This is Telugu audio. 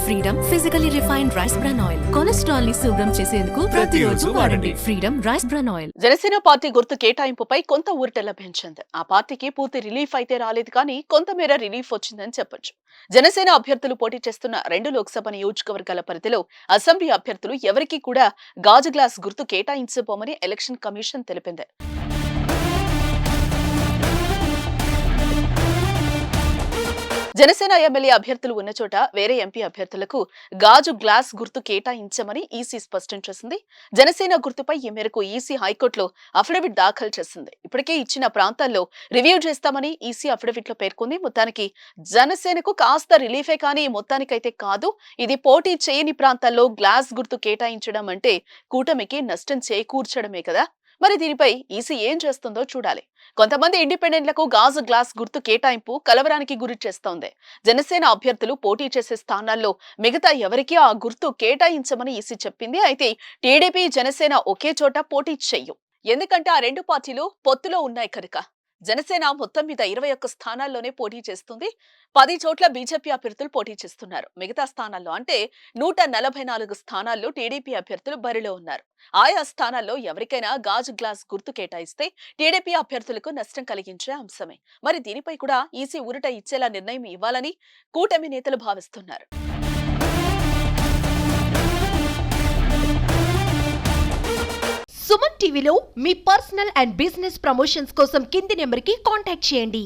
Freedom physically refined rice bran oil. Cholesterol ని శుభ్రం చేసేందుకు ప్రతిరోజు వాడండి. Freedom rice bran oil. Janasena party గుర్తు కేటాయింపుపై కొంత ఊరట లభించింది. ఆ పార్టీకి పూర్తి రిలీఫ్ అయితే రాలేదు, కానీ కొంతమేర రిలీఫ్ వచ్చిందని చెప్పొచ్చు. జనసేన అభ్యర్థులు పోటీ చేస్తున్న 2 లోక్సభ నియోజకవర్గాల పరిధిలో అసెంబ్లీ అభ్యర్థులు ఎవరికీ కూడా గాజు గ్లాస్ గుర్తు కేటాయించబోమని ఎలక్షన్ కమిషన్ తెలిపింది. జనసేన ఎమ్మెల్యే అభ్యర్థులు ఉన్న చోట వేరే ఎంపీ అభ్యర్థులకు గాజు గ్లాస్ గుర్తు కేటాయించమని ఈసీ స్పష్టం చేసింది. జనసేన గుర్తుపై ఈ మేరకు ఈసీ హైకోర్టులో అఫిడవిట్ దాఖలు చేసింది. ఇప్పటికే ఇచ్చిన ప్రాంతాల్లో రివ్యూ చేస్తామని ఈసీ అఫిడవిట్ లో పేర్కొంది. మొత్తానికి జనసేనకు కాస్త రిలీఫే, కానీ మొత్తానికైతే కాదు. ఇది పోటీ చేయని ప్రాంతాల్లో గ్లాస్ గుర్తు కేటాయించడం అంటే కూటమికి నష్టం చేకూర్చడమే కదా. మరి దీనిపై ఈసీ ఏం చేస్తుందో చూడాలి. కొంతమంది ఇండిపెండెంట్లకు గాజు గ్లాస్ గుర్తు కేటాయింపు కలవరానికి గురి చేస్తోంది. జనసేన అభ్యర్థులు పోటీ చేసే స్థానాల్లో మిగతా ఎవరికీ ఆ గుర్తు కేటాయించమని ఈసీ చెప్పింది. అయితే టీడీపీ, జనసేన ఒకే చోట పోటీ చెయ్యు. ఎందుకంటే ఆ 2 పార్టీలు పొత్తులో ఉన్నాయి కనుక. జనసేన మొత్తం మీద 21 స్థానాల్లోనే పోటీ చేస్తుంది. 10 చోట్ల బీజేపీ అభ్యర్థులు పోటీ చేస్తున్నారు. మిగతా స్థానాల్లో అంటే 144 స్థానాల్లో టీడీపీ అభ్యర్థులు బరిలో ఉన్నారు. ఆయా స్థానాల్లో ఎవరికైనా గాజు గ్లాస్ గుర్తు కేటాయిస్తే టీడీపీ అభ్యర్థులకు నష్టం కలిగించే అంశమే. మరి దీనిపై కూడా ఈసీ ఊరట ఇచ్చేలా నిర్ణయం ఇవ్వాలని కూటమి నేతలు భావిస్తున్నారు. సుమన్ టీవీలో మీ పర్సనల్ అండ్ బిజినెస్ ప్రమోషన్స్ కోసం కింది నెంబర్కి కాంటాక్ట్ చేయండి.